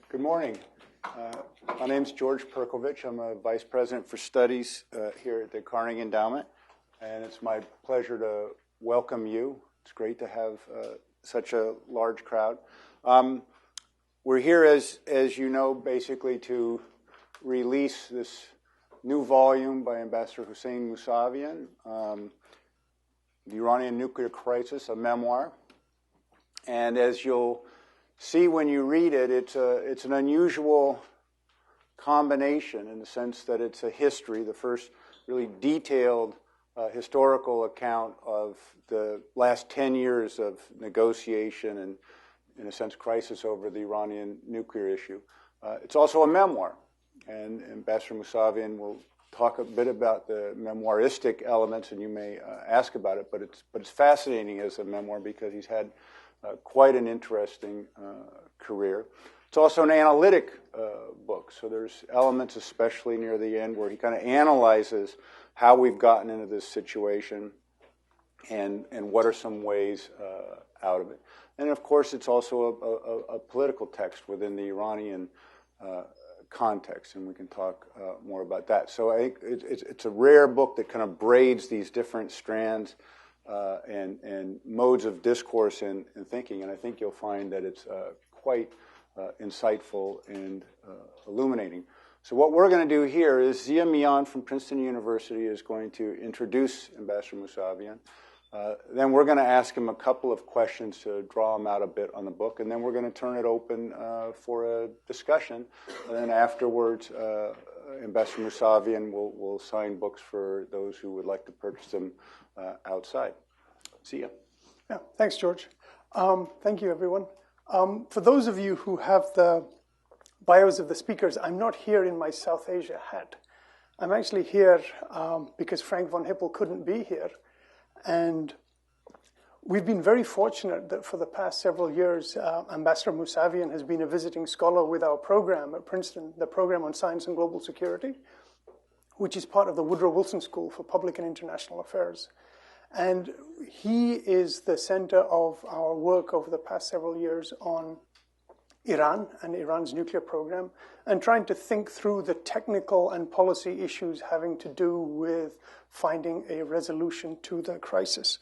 Good morning. My name's George Perkovich. I'm a Vice President for Studies here at the Carnegie Endowment, and it's my pleasure to welcome you. It's great to have such a large crowd. We're here, as you know, basically to release this new volume by Ambassador Hossein Mousavian, The Iranian Nuclear Crisis, a memoir. And as you'll see when you read it, it's an unusual combination in the sense that it's a history, the first really detailed historical account of the last 10 years of negotiation and, in a sense, crisis over the Iranian nuclear issue. It's also a memoir, and Ambassador Mousavian will talk a bit about the memoiristic elements, and you may ask about it, but it's fascinating as a memoir because he's had quite an interesting career. It's also an analytic book, so there's elements, especially near the end, where he kind of analyzes how we've gotten into this situation and what are some ways out of it. And, of course, it's also a political text within the Iranian context, and we can talk more about that. So I think it's a rare book that kind of braids these different strands and modes of discourse and thinking, and I think you'll find that it's quite insightful and illuminating. So what we're going to do here is Zia Mian from Princeton University is going to introduce Ambassador Mousavian. Then we're going to ask him a couple of questions to draw him out a bit on the book, and then we're going to turn it open for a discussion. And then afterwards, Ambassador Mousavian will sign books for those who would like to purchase them outside. See ya. Yeah, thanks, George. Thank you, everyone. For those of you who have the bios of the speakers, I'm not here in my South Asia hat. I'm actually here because Frank von Hippel couldn't be here. And we've been very fortunate that for the past several years, Ambassador Mousavian has been a visiting scholar with our program at Princeton, the program on science and global security, which is part of the Woodrow Wilson School for Public and International Affairs. And he is the center of our work over the past several years on Iran and Iran's nuclear program, and trying to think through the technical and policy issues having to do with finding a resolution to the crisis.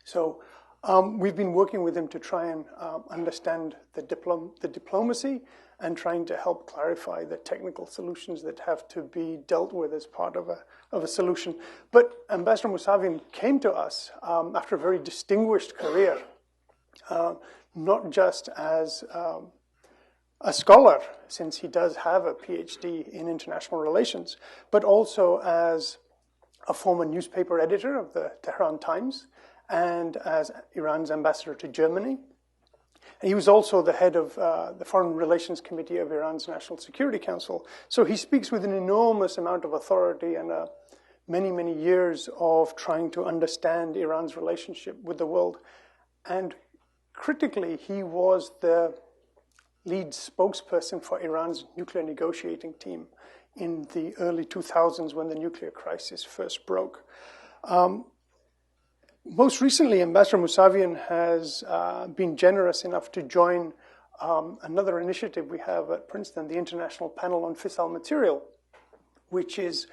So we've been working with him to try and understand the diplomacy and trying to help clarify the technical solutions that have to be dealt with as part of a solution. But Ambassador Mousavian came to us after a very distinguished career, not just as a scholar, since he does have a PhD in international relations, but also as a former newspaper editor of the Tehran Times and as Iran's ambassador to Germany. And he was also the head of the Foreign Relations Committee of Iran's National Security Council. So he speaks with an enormous amount of authority and many, many years of trying to understand Iran's relationship with the world. And critically, he was the lead spokesperson for Iran's nuclear negotiating team in the early 2000s when the nuclear crisis first broke. Most recently, Ambassador Mousavian has been generous enough to join another initiative we have at Princeton, the International Panel on Fissile Material, which is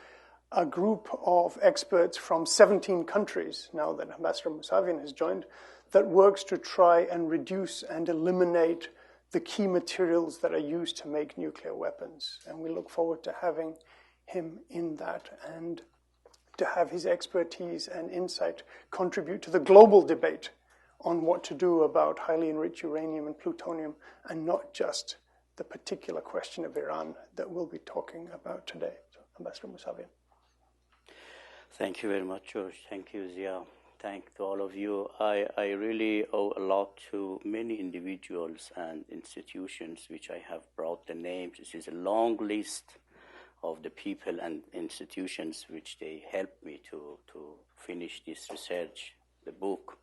a group of experts from 17 countries, now that Ambassador Mousavian has joined, that works to try and reduce and eliminate the key materials that are used to make nuclear weapons. And we look forward to having him in that and to have his expertise and insight contribute to the global debate on what to do about highly enriched uranium and plutonium, and not just the particular question of Iran that we'll be talking about today. So, Ambassador Mousavian. Thank you very much, George. Thank you, Zia. Thank to all of you. I really owe a lot to many individuals and institutions which I have brought the names. This is a long list of the people and institutions which they helped me to finish this research, the book.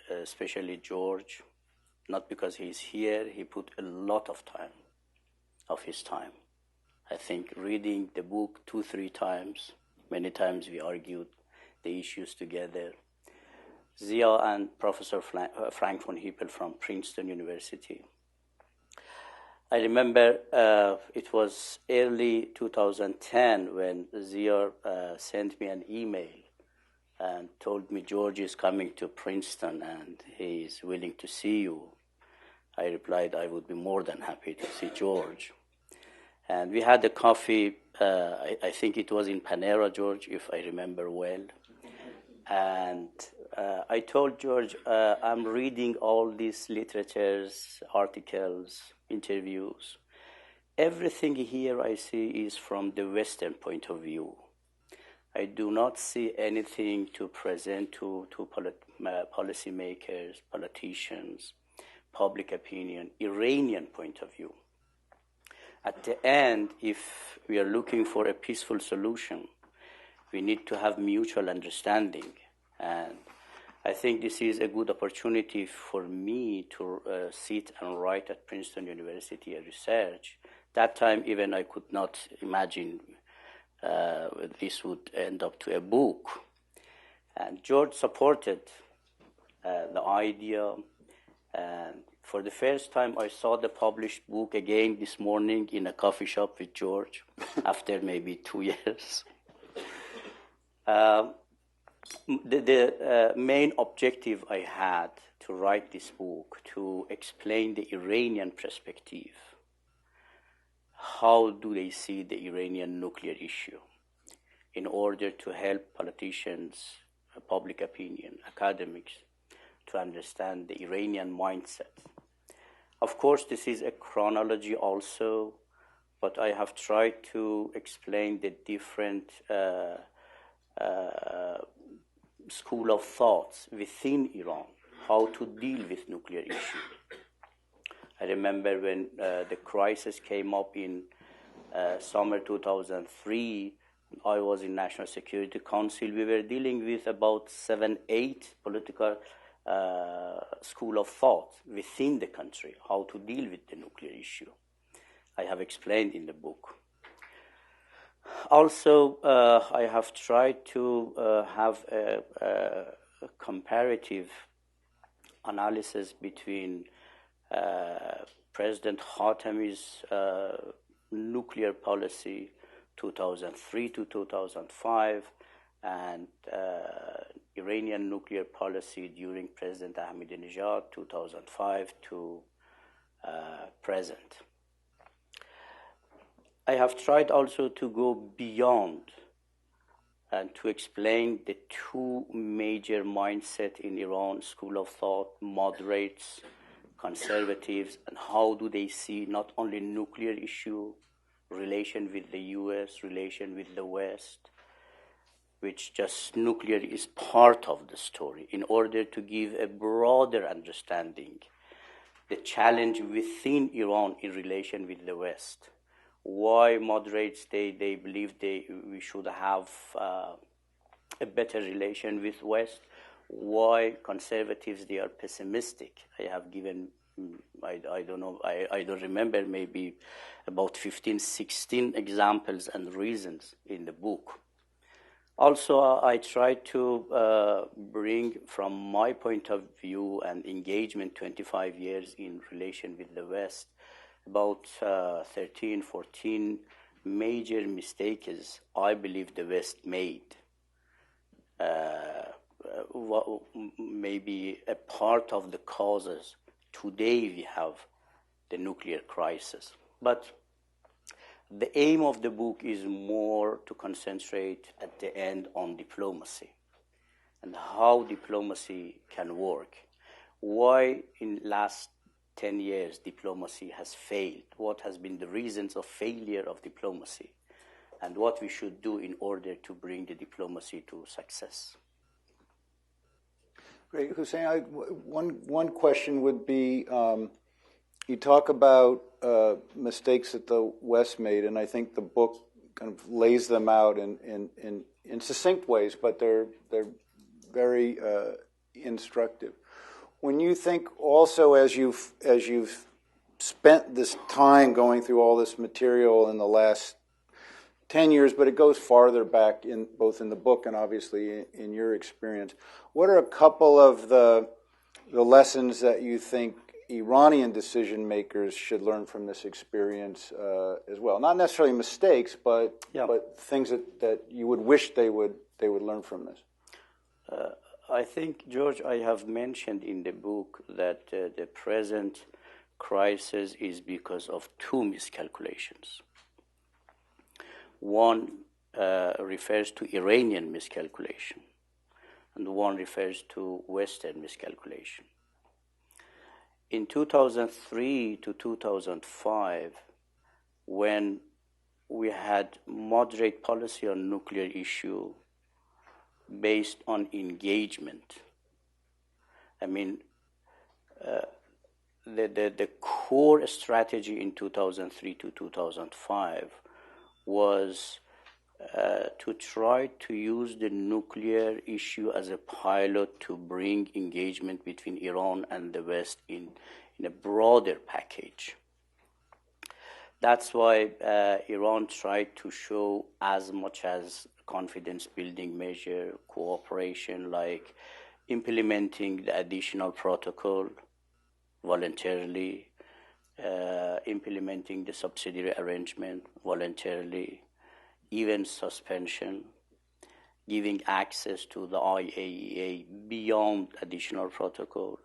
Especially George, not because he's here, he put a lot of time, of his time. I think reading the book 2-3 times, many times we argued the issues together. Zia and Professor Frank von Hippel from Princeton University. I remember it was early 2010 when Zia sent me an email and told me George is coming to Princeton and he is willing to see you. I replied I would be more than happy to see George. And we had a coffee, I think it was in Panera, George, if I remember well. And I told George, I'm reading all these literatures, articles, interviews. Everything here I see is from the Western point of view. I do not see anything to present to policymakers, politicians, public opinion, Iranian point of view. At the end, if we are looking for a peaceful solution, we need to have mutual understanding. And I think this is a good opportunity for me to sit and write at Princeton University a research. That time, even I could not imagine this would end up to a book. And George supported the idea. And for the first time, I saw the published book again this morning in a coffee shop with George after maybe 2 years. The main objective I had to write this book, to explain the Iranian perspective. How do they see the Iranian nuclear issue in order to help politicians, public opinion, academics to understand the Iranian mindset. Of course, this is a chronology also, but I have tried to explain the different school of thoughts within Iran, how to deal with nuclear issue. I remember when the crisis came up in summer 2003, I was in National Security Council. We were dealing with about 7-8 political school of thought within the country, how to deal with the nuclear issue. I have explained in the book. Also, I have tried to have a comparative analysis between President Khatami's nuclear policy 2003 to 2005 and Iranian nuclear policy during President Ahmadinejad 2005 to present. I have tried also to go beyond and to explain the two major mindsets in Iran, school of thought, moderates, conservatives, and how do they see not only nuclear issue, relation with the US, relation with the West, which just nuclear is part of the story, in order to give a broader understanding, the challenge within Iran in relation with the West. Why moderates, they believe we should have a better relation with West. Why conservatives, they are pessimistic. I have given, I don't know, I don't remember, maybe about 15, 16 examples and reasons in the book. Also, I try to bring from my point of view and engagement 25 years in relation with the West, about 13, 14 major mistakes I believe the West made. Maybe a part of the causes today we have the nuclear crisis. But the aim of the book is more to concentrate at the end on diplomacy and how diplomacy can work. Why in last 10 years diplomacy has failed, what has been the reasons of failure of diplomacy, and what we should do in order to bring the diplomacy to success. Great. Hussein, one question would be, you talk about mistakes that the West made, and I think the book kind of lays them out in succinct ways, but they're very instructive. When you think also as you've spent this time going through all this material in the last 10 years, but it goes farther back in both in the book and obviously in your experience. What are a couple of the lessons that you think Iranian decision makers should learn from this experience as well? Not necessarily mistakes, but things that you would wish they would learn from this. I think, George, I have mentioned in the book that the present crisis is because of two miscalculations. One refers to Iranian miscalculation, and one refers to Western miscalculation. In 2003 to 2005, when we had moderate policy on nuclear issue based on engagement, I mean, the core strategy in 2003 to 2005 was to try to use the nuclear issue as a pilot to bring engagement between Iran and the West in a broader package. That's why Iran tried to show as much as confidence-building measure, cooperation, like implementing the additional protocol voluntarily, implementing the subsidiary arrangement voluntarily, even suspension, giving access to the IAEA beyond additional protocol,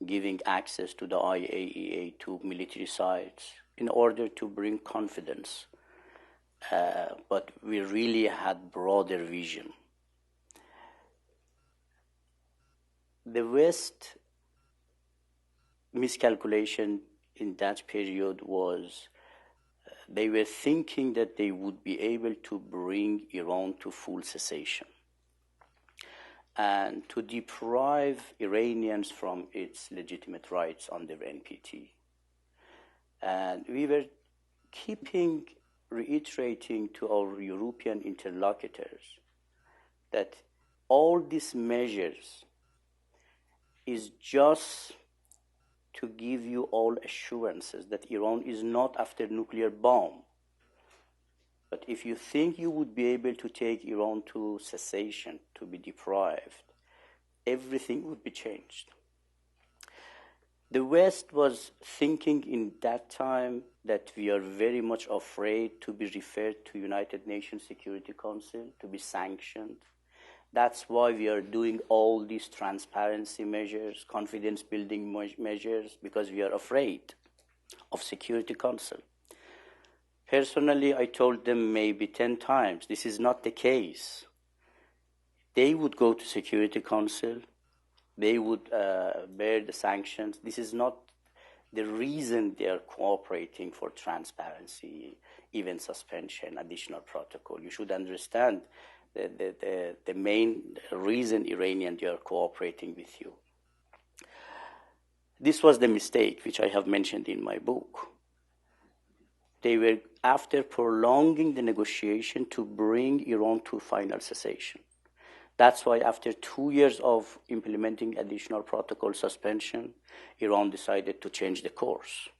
giving access to the IAEA to military sites in order to bring confidence. But we really had broader vision. The West miscalculation in that period was they were thinking that they would be able to bring Iran to full cessation and to deprive Iranians from its legitimate rights under NPT. And we were reiterating to our European interlocutors that all these measures is just to give you all assurances that Iran is not after nuclear bomb. But if you think you would be able to take Iran to cessation, to be deprived, everything would be changed. The West was thinking in that time that we are very much afraid to be referred to United Nations Security Council, to be sanctioned. That's why we are doing all these transparency measures, confidence-building measures, because we are afraid of Security Council. Personally, I told them maybe 10 times, this is not the case. They would go to Security Council, they would bear the sanctions. This is not the reason they are cooperating for transparency, even suspension, additional protocol. You should understand the main reason Iranians are cooperating with you. This was the mistake which I have mentioned in my book. They were after prolonging the negotiation to bring Iran to final cessation. That's why after 2 years of implementing additional protocol suspension, Iran decided to change the course.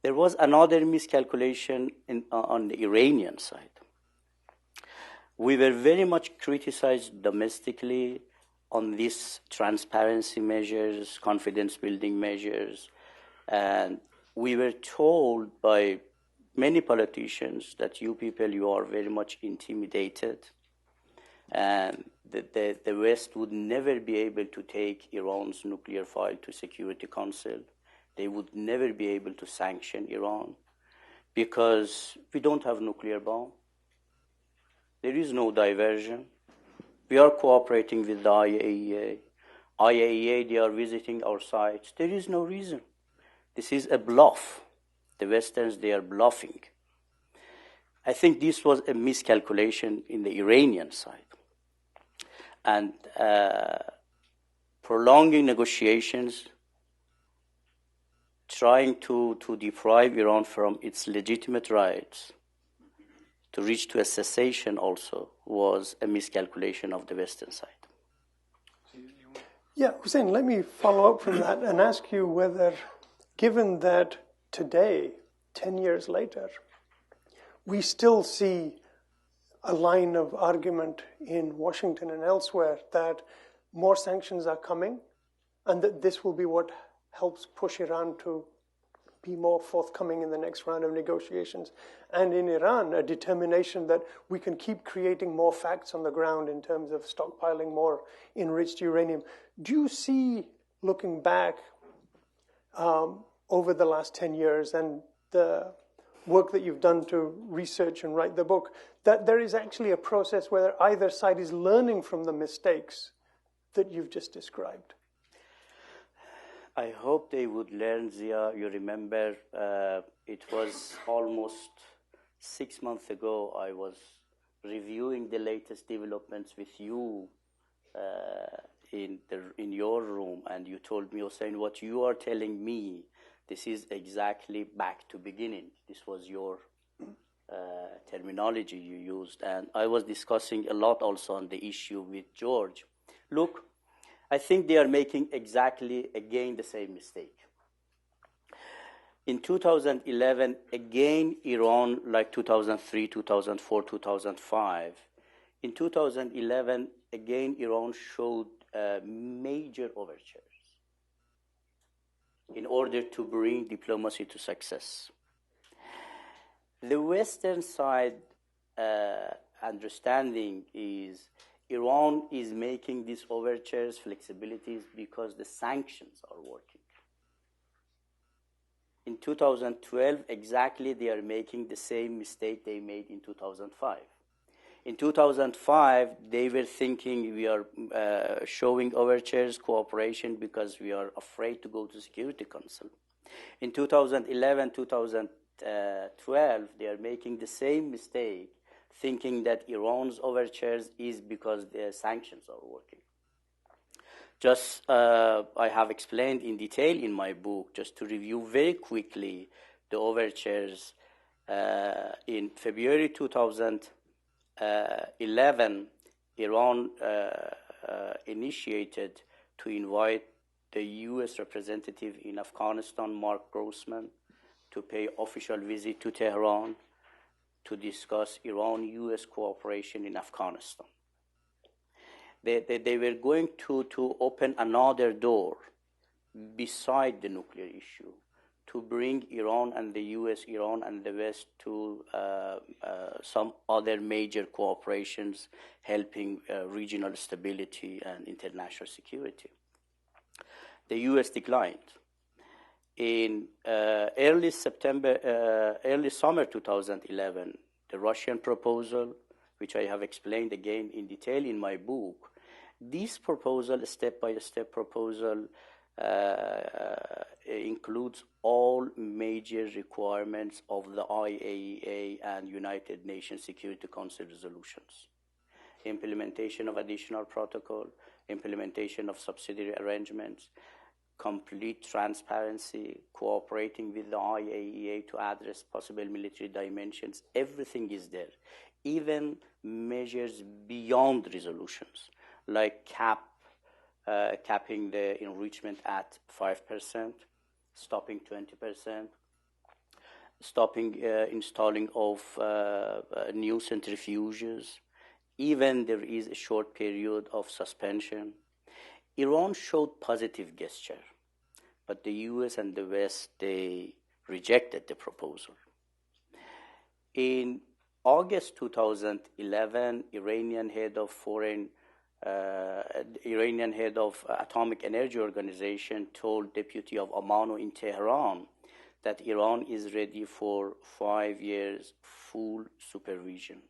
There was another miscalculation on the Iranian side. We were very much criticized domestically on these transparency measures, confidence-building measures, and we were told by many politicians that you people, you are very much intimidated, and the West would never be able to take Iran's nuclear file to Security Council. They would never be able to sanction Iran because we don't have nuclear bomb. There is no diversion. We are cooperating with the IAEA. IAEA, they are visiting our sites. There is no reason. This is a bluff. The Westerns, they are bluffing. I think this was a miscalculation in the Iranian side. And prolonging negotiations, trying to deprive Iran from its legitimate rights, to reach to a cessation also was a miscalculation of the Western side. Yeah, Hussein, let me follow up from that and ask you whether, given that today, 10 years later, we still see a line of argument in Washington and elsewhere that more sanctions are coming and that this will be what helps push Iran to be more forthcoming in the next round of negotiations. And in Iran, a determination that we can keep creating more facts on the ground in terms of stockpiling more enriched uranium. Do you see, looking back over the last 10 years and the work that you've done to research and write the book, that there is actually a process where either side is learning from the mistakes that you've just described? I hope they would learn, Zia. You remember, it was almost 6 months ago, I was reviewing the latest developments with you in your room, and you told me, Hossein, what you are telling me, this is exactly back to beginning. This was your terminology you used, and I was discussing a lot also on the issue with George. Look, I think they are making exactly, again, the same mistake. In 2011, again, Iran, like 2003, 2004, 2005, in 2011, again, Iran showed major overtures in order to bring diplomacy to success. The Western side understanding is Iran is making these overtures, flexibilities, because the sanctions are working. In 2012, exactly, they are making the same mistake they made in 2005. In 2005, they were thinking we are showing overtures, cooperation, because we are afraid to go to Security Council. In 2011, 2012, they are making the same mistake, thinking that Iran's overtures is because the sanctions are working. Just, I have explained in detail in my book, just to review very quickly the overtures. In February 2011, Iran initiated to invite the U.S. representative in Afghanistan, Mark Grossman, to pay official visit to Tehran to discuss Iran-U.S. cooperation in Afghanistan. They were going to open another door beside the nuclear issue to bring Iran and the U.S., Iran and the West to some other major cooperations helping regional stability and international security. The U.S. declined. In early summer 2011, the Russian proposal, which I have explained again in detail in my book, this proposal, step-by-step proposal, includes all major requirements of the IAEA and United Nations Security Council resolutions. Implementation of additional protocol, implementation of subsidiary arrangements, complete transparency, cooperating with the IAEA to address possible military dimensions. Everything is there. Even measures beyond resolutions, like capping the enrichment at 5%, stopping 20%, stopping installing of new centrifuges. Even there is a short period of suspension. Iran showed positive gesture, but the U.S. and the West, they rejected the proposal. In August 2011, Iranian head of Atomic Energy Organization told Deputy of Amano in Tehran that Iran is ready for 5 years full supervision,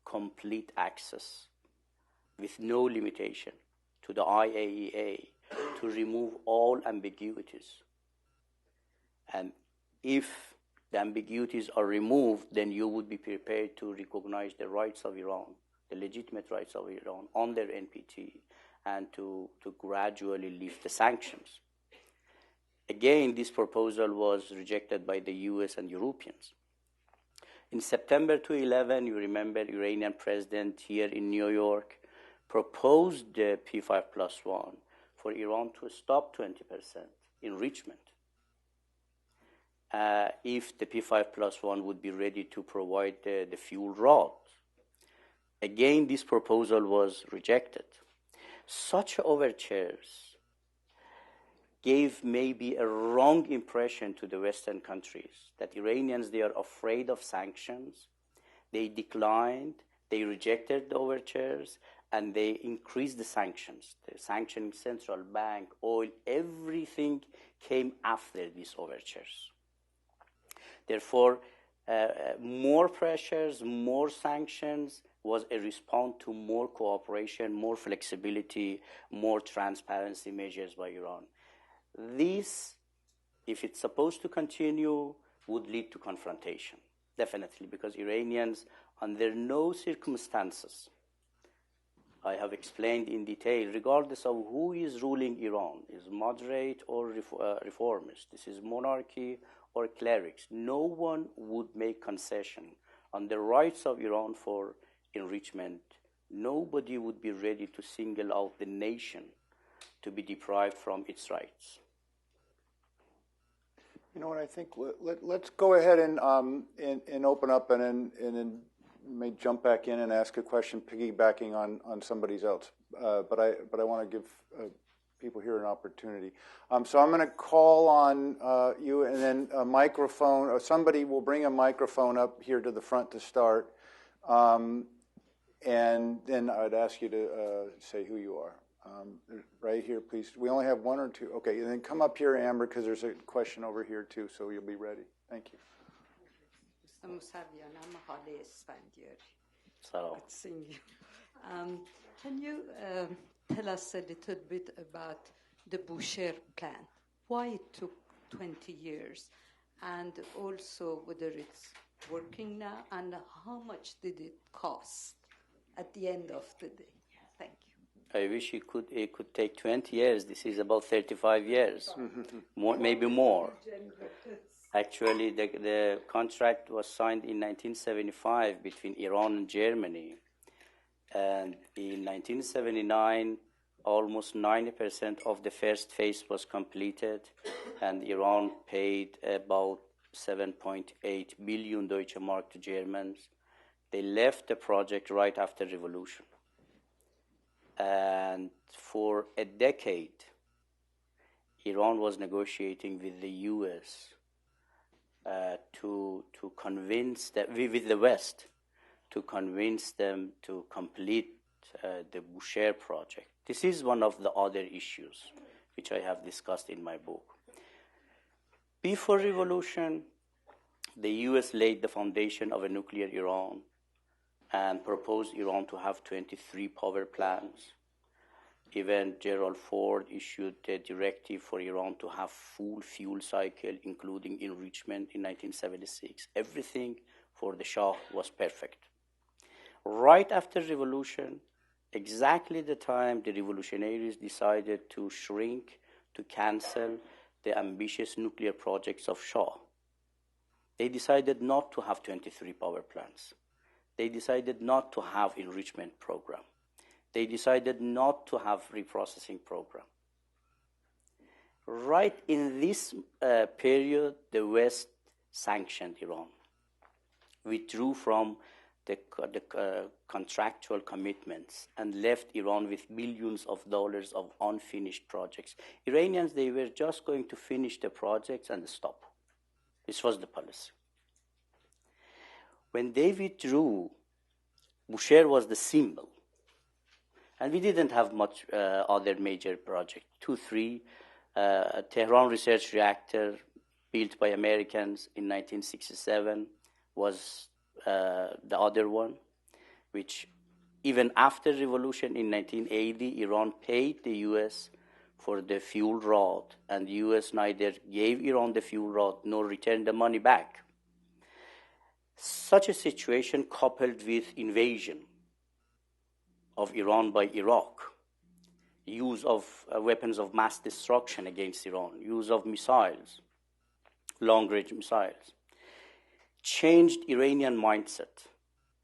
complete access, with no limitation, to the IAEA to remove all ambiguities. And if the ambiguities are removed, then you would be prepared to recognize the rights of Iran, the legitimate rights of Iran on their NPT, and to gradually lift the sanctions. Again, this proposal was rejected by the US and Europeans. In September 2011, you remember, Iranian president here in New York proposed the P5+1 for Iran to stop 20% enrichment. if the P5+1 would be ready to provide the fuel rod. Again, this proposal was rejected. Such overtures gave maybe a wrong impression to the Western countries that Iranians, they are afraid of sanctions. They declined, they rejected the overtures, and they increased the sanctions. The sanctioning central bank, oil, everything came after these overtures. Therefore, more pressures, more sanctions was a response to more cooperation, more flexibility, more transparency measures by Iran. This, if it's supposed to continue, would lead to confrontation, definitely, because Iranians, under no circumstances, I have explained in detail, regardless of who is ruling Iran, is moderate or reformist, this is monarchy or clerics, no one would make concession on the rights of Iran for enrichment. Nobody would be ready to single out the nation to be deprived from its rights. You know what, I think let's go ahead and open up and then may jump back in and ask a question piggybacking on somebody else. But I want to give people here an opportunity. So I'm going to call on you, and then a microphone, or somebody will bring a microphone up here to the front to start. And then I'd ask you to say who you are. Right here, please. We only have one or two. Okay, and then come up here, Amber, because there's a question over here, too, so you'll be ready. Thank you. Can you tell us a little bit about the Boucher plan? Why it took 20 years? And also whether it's working now, and how much did it cost at the end of the day? Thank you. I wish it could take 20 years. This is about 35 years, more, maybe more. Actually, the contract was signed in 1975 between Iran and Germany. And in 1979, almost 90% of the first phase was completed, and Iran paid about 7.8 billion Deutsche Mark to Germans. They left the project right after revolution. And for a decade, Iran was negotiating with the U.S. To convince that with the West to convince them to complete the Boucher project. This is one of the other issues which I have discussed in my book. Before revolution, the U.S. laid the foundation of a nuclear Iran and proposed Iran to have 23 power plants. Even Gerald Ford issued a directive for Iran to have full fuel cycle, including enrichment, in 1976. Everything for the Shah was perfect. Right after revolution, exactly the time the revolutionaries decided to shrink, to cancel the ambitious nuclear projects of Shah, they decided not to have 23 power plants. They decided not to have enrichment program. They decided not to have reprocessing program. Right in this period, the West sanctioned Iran, withdrew from the contractual commitments, and left Iran with billions of dollars of unfinished projects. Iranians, they were just going to finish the projects and stop. This was the policy. When they withdrew, Boucher was the symbol. And we didn't have much other major project. 2, 3, Tehran Research Reactor, built by Americans in 1967, was the other one, which even after revolution in 1980, Iran paid the U.S. for the fuel rod, and the U.S. neither gave Iran the fuel rod nor returned the money back. Such a situation, coupled with invasion of Iran by Iraq, use of weapons of mass destruction against Iran, use of missiles, long-range missiles, changed Iranian mindset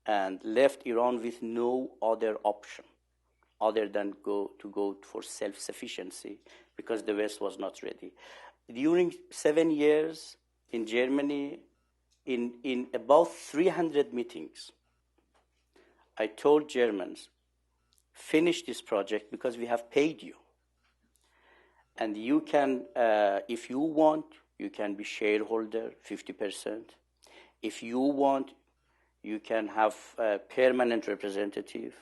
and left Iran with no other option other than go for self-sufficiency, because the West was not ready. During 7 years, in Germany, in about 300 meetings, I told Germans, finish this project because we have paid you. And you can, if you want, you can be shareholder, 50%. If you want, you can have a permanent representative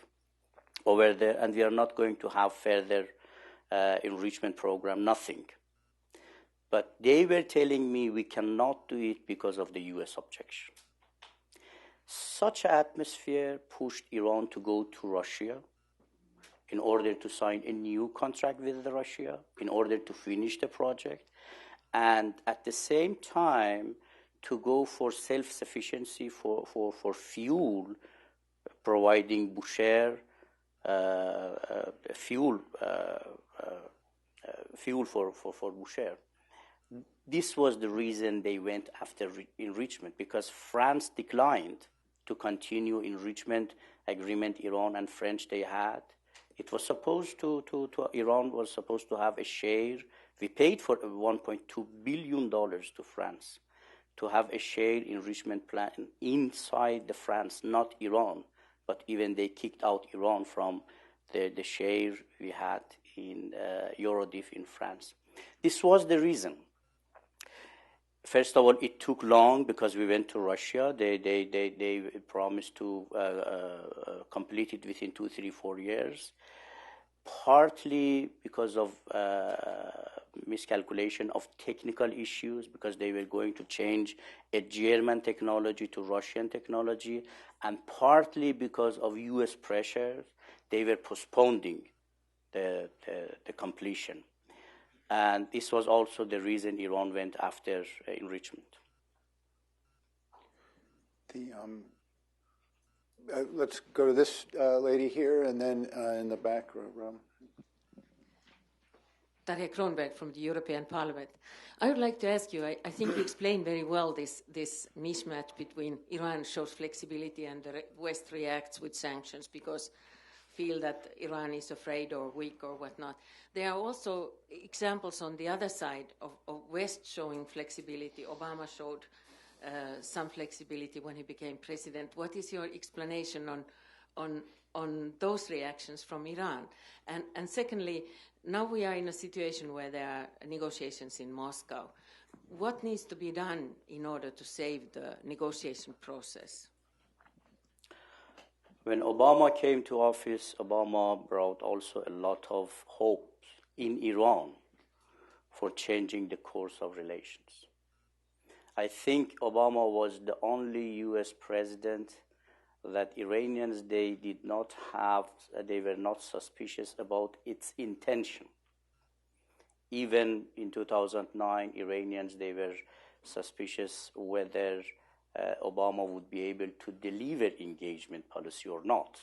over there, and we are not going to have further enrichment program, nothing. But they were telling me we cannot do it because of the US objection. Such an atmosphere pushed Iran to go to Russia in order to sign a new contract with Russia, in order to finish the project, and at the same time to go for self-sufficiency for fuel, providing Bushehr fuel for Bushehr. This was the reason they went after enrichment, because France declined to continue enrichment agreement Iran and French they had. It was supposed to Iran was supposed to have a share. We paid for $1.2 billion to France to have a share enrichment plan inside the France, not Iran. But even they kicked out Iran from the share we had in Eurodif in France. This was the reason. First of all, it took long because we went to Russia. They promised to complete it within 2, 3, 4 years. Partly because of miscalculation of technical issues, because they were going to change a German technology to Russian technology, and partly because of US pressure, they were postponing the completion. And this was also the reason Iran went after enrichment. Let's go to this lady here, and then in the back row. Darja Kronberg from the European Parliament. I would like to ask you, I think you explained very well this mismatch between Iran shows flexibility and the West reacts with sanctions because feel that Iran is afraid or weak or whatnot. There are also examples on the other side of West showing flexibility. Obama showed some flexibility when he became president. What is your explanation on those reactions from Iran? And secondly, now we are in a situation where there are negotiations in Moscow. What needs to be done in order to save the negotiation process? When Obama came to office, Obama brought also a lot of hope in Iran for changing the course of relations. I think Obama was the only US president that Iranians, they were not suspicious about its intention. Even in 2009, Iranians, they were suspicious whether Obama would be able to deliver engagement policy or not.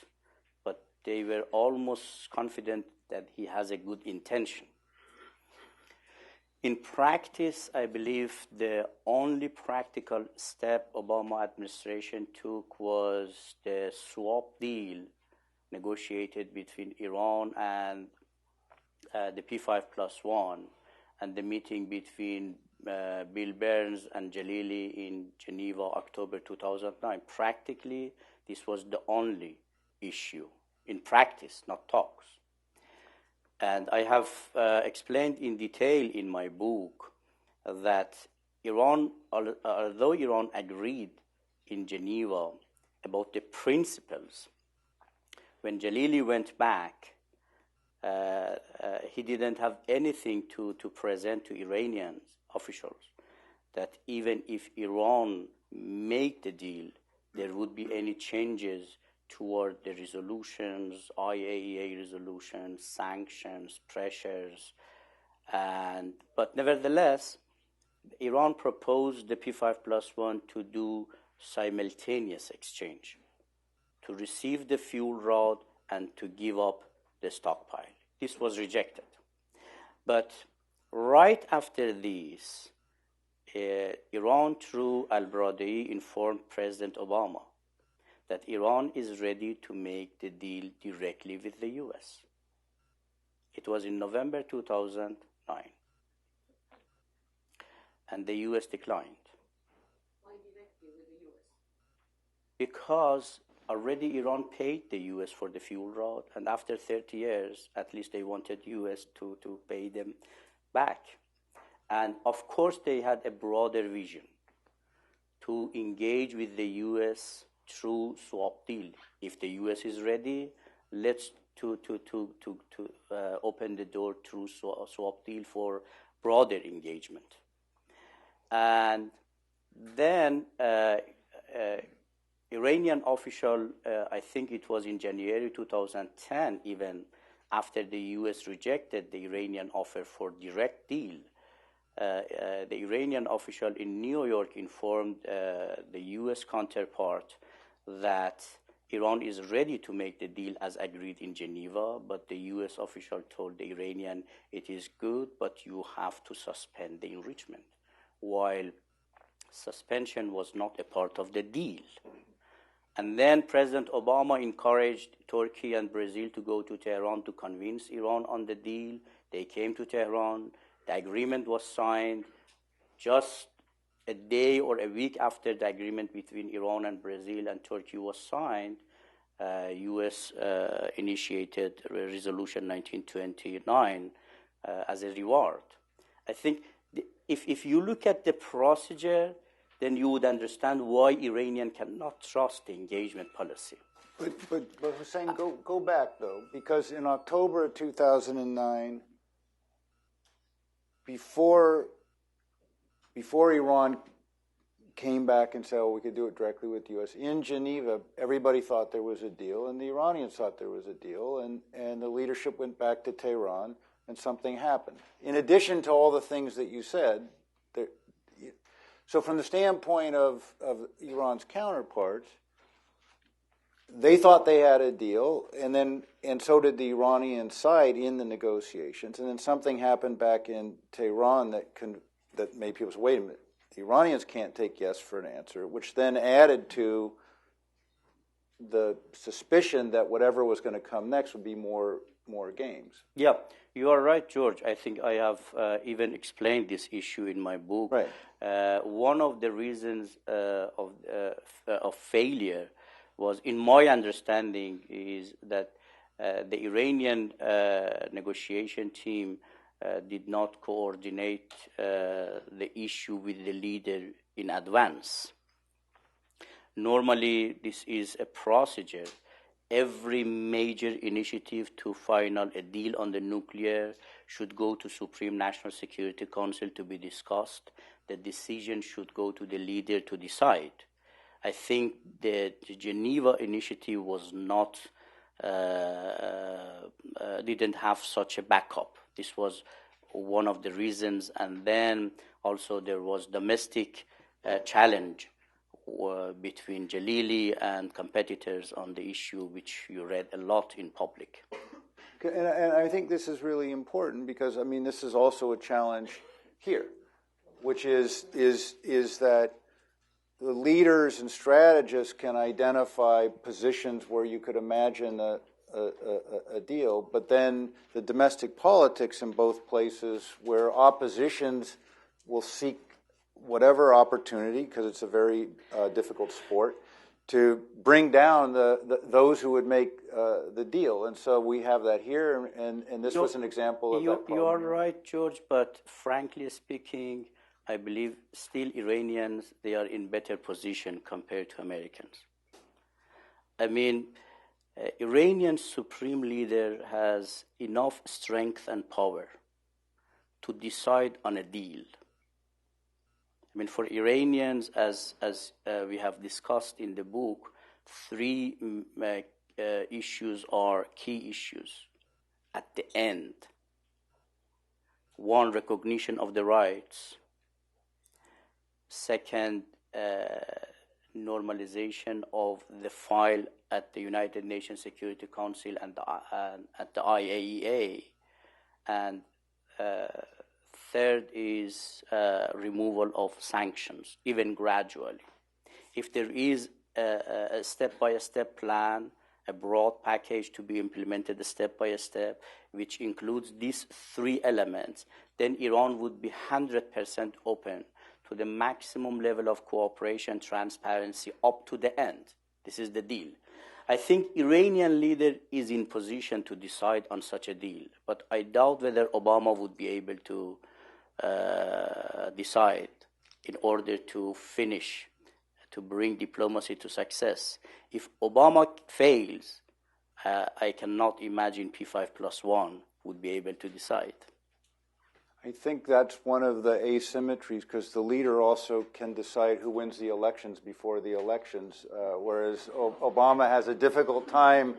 But they were almost confident that he has a good intention. In practice, I believe the only practical step Obama administration took was the swap deal negotiated between Iran and the P5+1 and the meeting between Bill Burns and Jalili in Geneva, October 2009. Practically, this was the only issue. In practice, not talks. And I have explained in detail in my book that Iran, although Iran agreed in Geneva about the principles, when Jalili went back, he didn't have anything to present to Iranian officials that even if Iran made the deal, there would be any changes toward the resolutions, IAEA resolutions, sanctions, pressures. But nevertheless, Iran proposed the P5+1 to do simultaneous exchange, to receive the fuel rod and to give up the stockpile. This was rejected. But right after this, Iran, through al-Baradei, informed President Obama that Iran is ready to make the deal directly with the US. It was in November 2009. And the US declined. Because already Iran paid the U.S. for the fuel rod, and after 30 years, at least they wanted U.S. to pay them back. And of course, they had a broader vision to engage with the U.S. through swap deal. If the U.S. is ready, let's open the door through swap deal for broader engagement. And then Iranian official, I think it was in January 2010, even after the U.S. rejected the Iranian offer for direct deal, the Iranian official in New York informed the U.S. counterpart that Iran is ready to make the deal as agreed in Geneva, but the U.S. official told the Iranian, it is good, but you have to suspend the enrichment, while suspension was not a part of the deal. And then President Obama encouraged Turkey and Brazil to go to Tehran to convince Iran on the deal. They came to Tehran. The agreement was signed. Just a day or a week after the agreement between Iran and Brazil and Turkey was signed, U.S. initiated Resolution 1929 as a reward. I think if you look at the procedure, then you would understand why Iranian cannot trust the engagement policy. But Hussein, go back, though, because in October of 2009, before Iran came back and said, oh, we could do it directly with the U.S., in Geneva, everybody thought there was a deal, and the Iranians thought there was a deal, and the leadership went back to Tehran, and something happened. In addition to all the things that you said, so from the standpoint of Iran's counterparts, they thought they had a deal, and so did the Iranian side in the negotiations, and then something happened back in Tehran that made people say, wait a minute, the Iranians can't take yes for an answer, which then added to the suspicion that whatever was going to come next would be more games. Yeah, you are right, George. I think I have even explained this issue in my book. Right. One of the reasons of failure was, in my understanding, is that the Iranian negotiation team did not coordinate the issue with the leader in advance. Normally, this is a procedure. Every major initiative to final a deal on the nuclear should go to Supreme National Security Council to be discussed. The decision should go to the leader to decide. I think the Geneva initiative was not, didn't have such a backup. This was one of the reasons. And then also there was domestic challenge between Jalili and competitors on the issue, which you read a lot in public. And I think this is really important because, I mean, this is also a challenge here, which is that the leaders and strategists can identify positions where you could imagine a deal, but then the domestic politics in both places where oppositions will seek whatever opportunity, because it's a very difficult sport, to bring down those who would make the deal. And so we have that here, and this was an example of that problem. You are right, George, but frankly speaking, I believe still Iranians, they are in better position compared to Americans. I mean, Iranian supreme leader has enough strength and power to decide on a deal. I mean, for Iranians, as we have discussed in the book, three issues are key issues at the end. One, recognition of the rights. Second, normalization of the file at the United Nations Security Council and at the IAEA. And third is removal of sanctions, even gradually. If there is a step-by-step plan, a broad package to be implemented step by step, which includes these three elements, then Iran would be 100% open to the maximum level of cooperation, transparency up to the end. This is the deal. I think Iranian leader is in position to decide on such a deal, but I doubt whether Obama would be able to decide in order to finish, to bring diplomacy to success. If Obama fails, I cannot imagine P5+1 would be able to decide. I think that's one of the asymmetries, because the leader also can decide who wins the elections before the elections, whereas Obama has a difficult time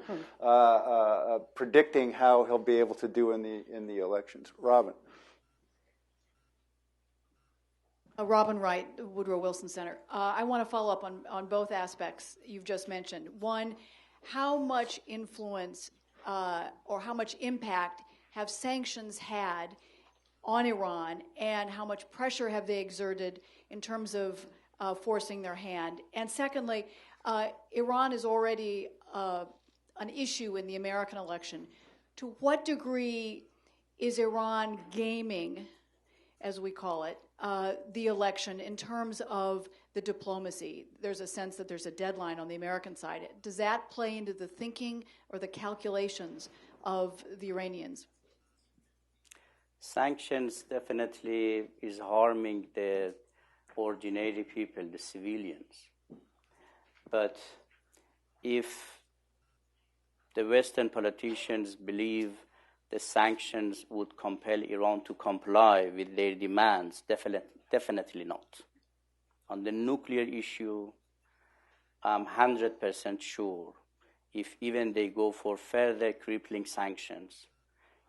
predicting how he'll be able to do in the elections. Robin. Robin Wright, Woodrow Wilson Center. I want to follow up on both aspects you've just mentioned. One, how much influence or how much impact have sanctions had on Iran, and how much pressure have they exerted in terms of forcing their hand? And secondly, Iran is already an issue in the American election. To what degree is Iran gaming, as we call it, the election in terms of the diplomacy? There's a sense that there's a deadline on the American side. Does that play into the thinking or the calculations of the Iranians? Sanctions definitely is harming the ordinary people, the civilians. But if the Western politicians believe the sanctions would compel Iran to comply with their demands, definitely not. On the nuclear issue, I'm 100% sure if even they go for further crippling sanctions,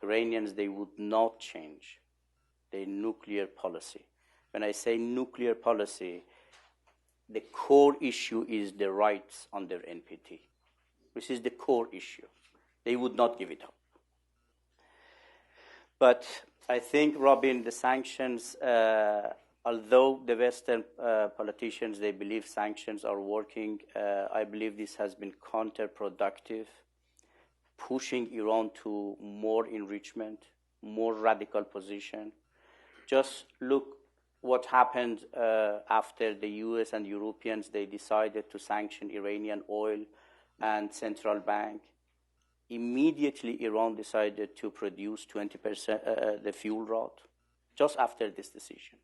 Iranians, they would not change their nuclear policy. When I say nuclear policy, the core issue is the rights under NPT, which is the core issue. They would not give it up. But I think, Robin, the sanctions, although the Western politicians, they believe sanctions are working, I believe this has been counterproductive, pushing Iran to more enrichment, more radical position. Just look what happened after the US and Europeans, they decided to sanction Iranian oil and central bank. Immediately, Iran decided to produce 20% the fuel rod, just after this decision.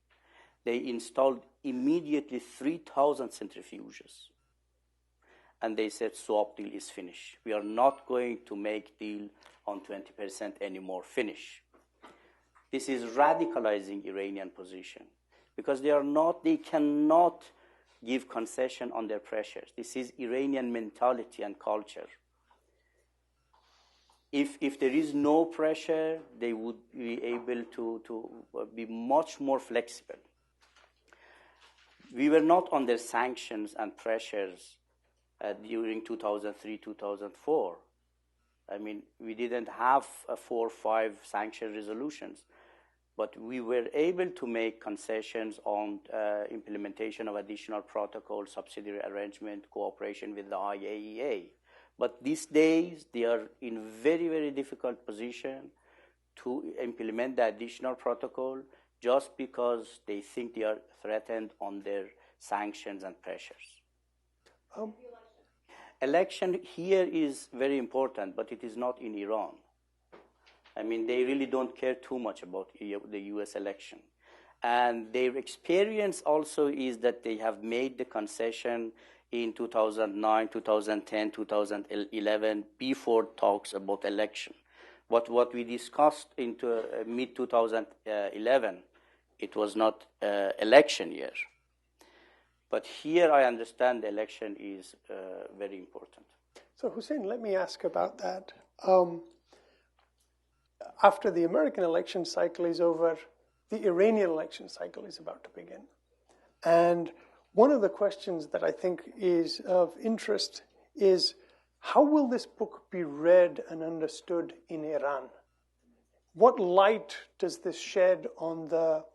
They installed immediately 3,000 centrifuges. And they said, swap deal is finished. We are not going to make deal on 20% anymore, finish. This is radicalizing Iranian position because they cannot give concession on their pressures. This is Iranian mentality and culture. If there is no pressure, they would be able to be much more flexible. We were not under sanctions and pressures during 2003, 2004. I mean, we didn't have 4 or 5 sanction resolutions, but we were able to make concessions on implementation of additional protocols, subsidiary arrangement, cooperation with the IAEA. But these days, they are in very, very difficult position to implement the additional protocol just because they think they are threatened on their sanctions and pressures. Election here is very important, but it is not in Iran. I mean, they really don't care too much about the US election. And their experience also is that they have made the concession in 2009, 2010, 2011, before talks about election. But what we discussed into mid-2011, it was not election year. But here I understand the election is very important. So Hussein, let me ask about that. After the American election cycle is over, the Iranian election cycle is about to begin. And one of the questions that I think is of interest is, how will this book be read and understood in Iran? What light does this shed on the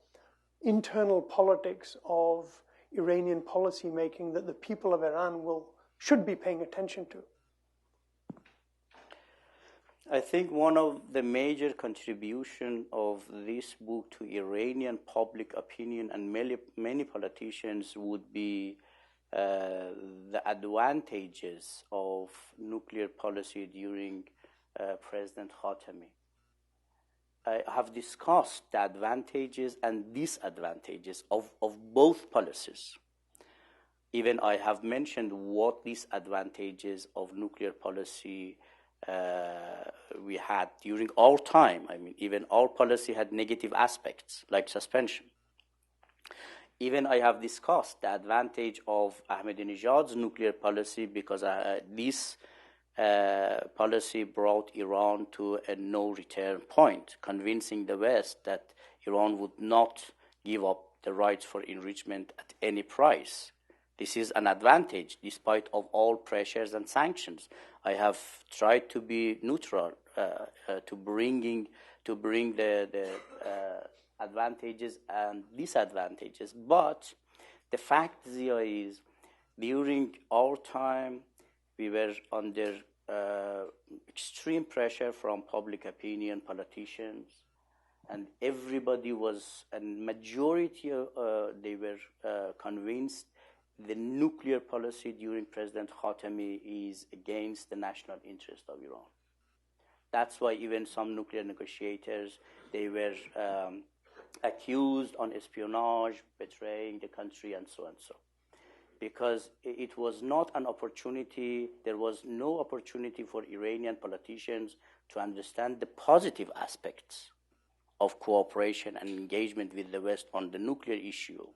internal politics of Iranian policymaking that the people of Iran should be paying attention to? I think one of the major contributions of this book to Iranian public opinion and many politicians would be the advantages of nuclear policy during President Khatami. I have discussed the advantages and disadvantages of both policies. Even I have mentioned what disadvantages of nuclear policy we had during our time. I mean, even our policy had negative aspects, like suspension. Even I have discussed the advantage of Ahmadinejad's nuclear policy because this policy brought Iran to a no-return point, convincing the West that Iran would not give up the rights for enrichment at any price. This is an advantage, despite of all pressures and sanctions. I have tried to be neutral, to bring the advantages and disadvantages. But the fact, Zia, is during our time, we were under extreme pressure from public opinion, politicians, and everybody was, and majority, they were convinced the nuclear policy during President Khatami is against the national interest of Iran. That's why even some nuclear negotiators, they were accused on espionage, betraying the country, and so and so. Because it was not an opportunity, there was no opportunity for Iranian politicians to understand the positive aspects of cooperation and engagement with the West on the nuclear issue.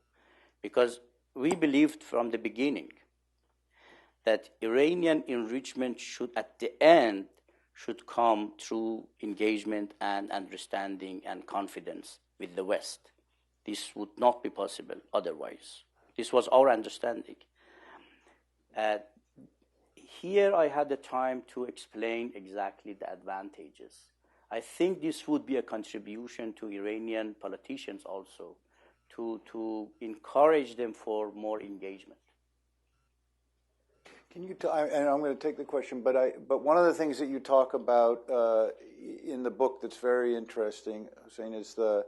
Because we believed from the beginning that Iranian enrichment should, at the end, should come through engagement and understanding and confidence with the West. This would not be possible otherwise. This was our understanding. Here I had the time to explain exactly the advantages. I think this would be a contribution to Iranian politicians also, to encourage them for more engagement. Can you? And I'm going to take the question, but one of the things that you talk about in the book that's very interesting, Hussein, is the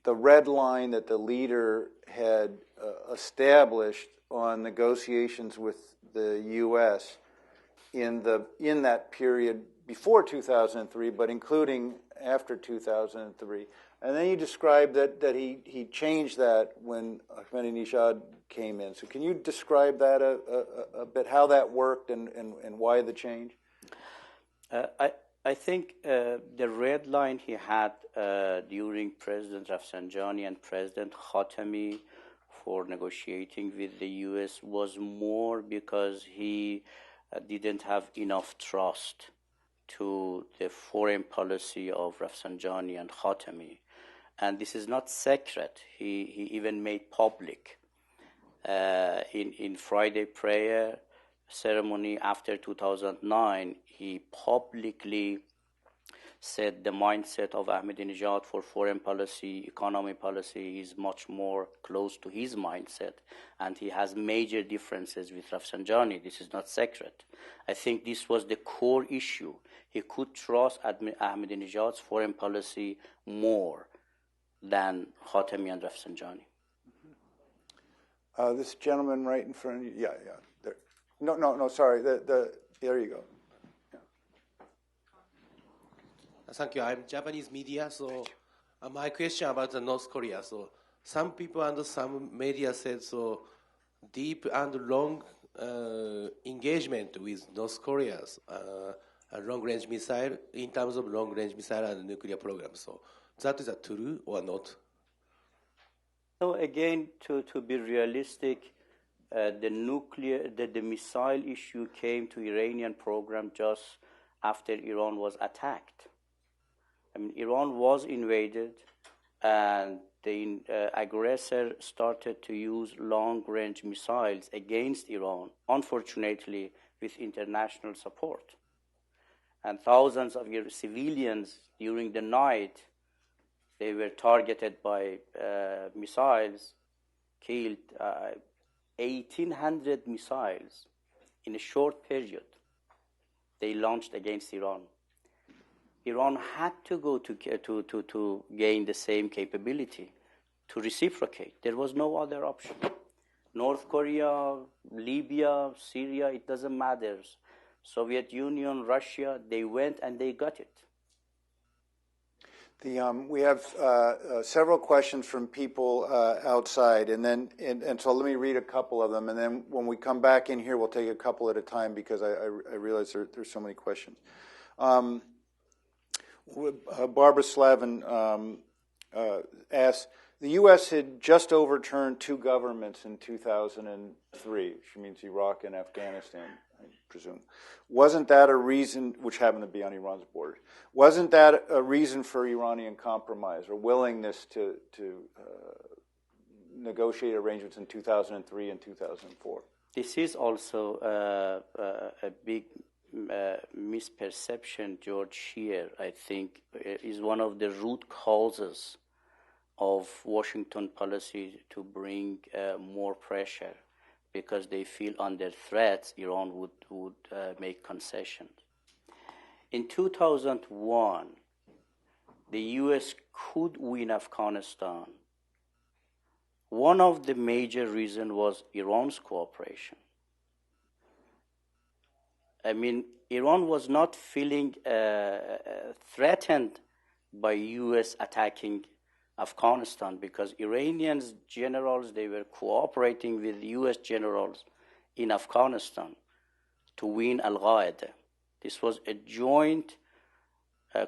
red line that the leader had established on negotiations with the U.S. in that period before 2003, but including after 2003. And then you described that he changed that when Ahmadinejad came in. So can you describe that a bit, how that worked and why the change? I think the red line he had during President Rafsanjani and President Khatami for negotiating with the U.S. was more because he didn't have enough trust to the foreign policy of Rafsanjani and Khatami. And this is not secret. He even made public in Friday prayer ceremony after 2009, he publicly said the mindset of Ahmadinejad for foreign policy, economy policy is much more close to his mindset, and he has major differences with Rafsanjani. This is not secret. I think this was the core issue. He could trust Ahmadinejad's foreign policy more than Khatami and Rafsanjani. This gentleman right in front of you. Yeah. There. No, sorry. There you go. Yeah. Thank you. I'm Japanese media, so my question about the North Korea. So some people and some media said so deep and long engagement with North Korea's long-range missile in terms of long-range missile and nuclear program. So that is true or not? So again, to be realistic, the missile issue came to Iranian program just after Iran was attacked. I mean, Iran was invaded, and the aggressor started to use long-range missiles against Iran, unfortunately, with international support. And thousands of civilians during the night, they were targeted by missiles, killed 1,800 missiles in a short period. They launched against Iran. Iran had to go to gain the same capability, to reciprocate. There was no other option. North Korea, Libya, Syria, it doesn't matter. Soviet Union, Russia, they went and they got it. We have several questions from people outside, and so let me read a couple of them, and then when we come back in here, we'll take a couple at a time because I realize there's so many questions. Barbara Slavin asks, the U.S. had just overturned two governments in 2003. She means Iraq and Afghanistan, I presume. Wasn't that a reason, which happened to be on Iran's border, wasn't that a reason for Iranian compromise or willingness to negotiate arrangements in 2003 and 2004? This is also a big misperception, George, here, I think, is one of the root causes of Washington policy to bring more pressure, because they feel under threat Iran would make concessions. In 2001, the U.S. could win Afghanistan. One of the major reasons was Iran's cooperation. I mean, Iran was not feeling threatened by U.S. attacking Afghanistan, because Iranian generals, they were cooperating with U.S. generals in Afghanistan to win Al-Qaeda. This was a joint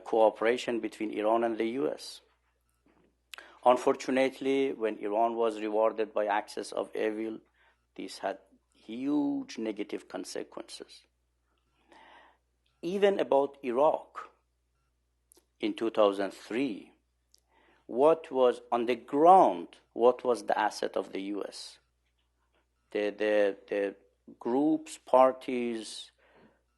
cooperation between Iran and the U.S. Unfortunately, when Iran was rewarded by axis of evil, this had huge negative consequences. Even about Iraq in 2003, what was on the ground, what was the asset of the U.S.? The groups, parties,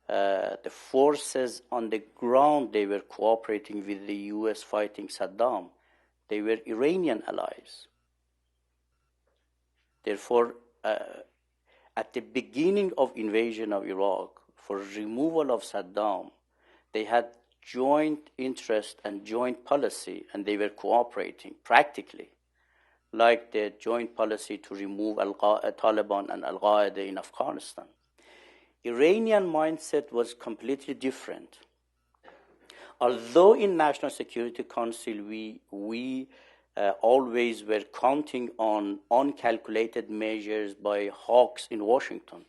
the forces on the ground, they were cooperating with the U.S. fighting Saddam. They were Iranian allies. Therefore, at the beginning of invasion of Iraq, for removal of Saddam, they had joint interest and joint policy, and they were cooperating practically, like the joint policy to remove Taliban and Al-Qaeda in Afghanistan. Iranian mindset was completely different. Although in National Security Council we always were counting on uncalculated measures by hawks in Washington,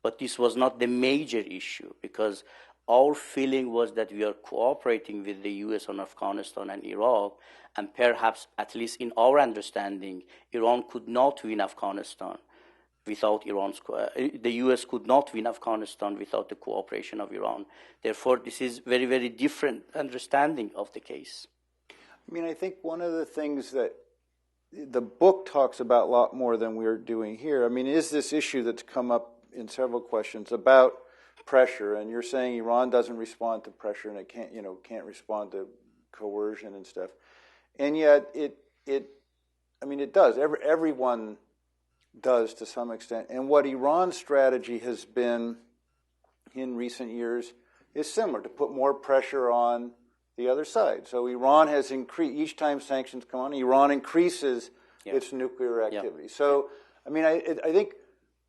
but this was not the major issue, because our feeling was that we are cooperating with the U.S. on Afghanistan and Iraq, and perhaps, at least in our understanding, Iran could not win Afghanistan without the U.S. could not win Afghanistan without the cooperation of Iran. Therefore, this is very, very different understanding of the case. I mean, I think one of the things that the book talks about a lot more than we're doing here, I mean, is this issue that's come up in several questions about pressure, and you're saying Iran doesn't respond to pressure and it can't respond to coercion and stuff, and yet it does. Everyone does to some extent, and what Iran's strategy has been in recent years is similar, to put more pressure on the other side. So Iran has increased each time sanctions come on. Iran increases its nuclear activity. So I mean, I think.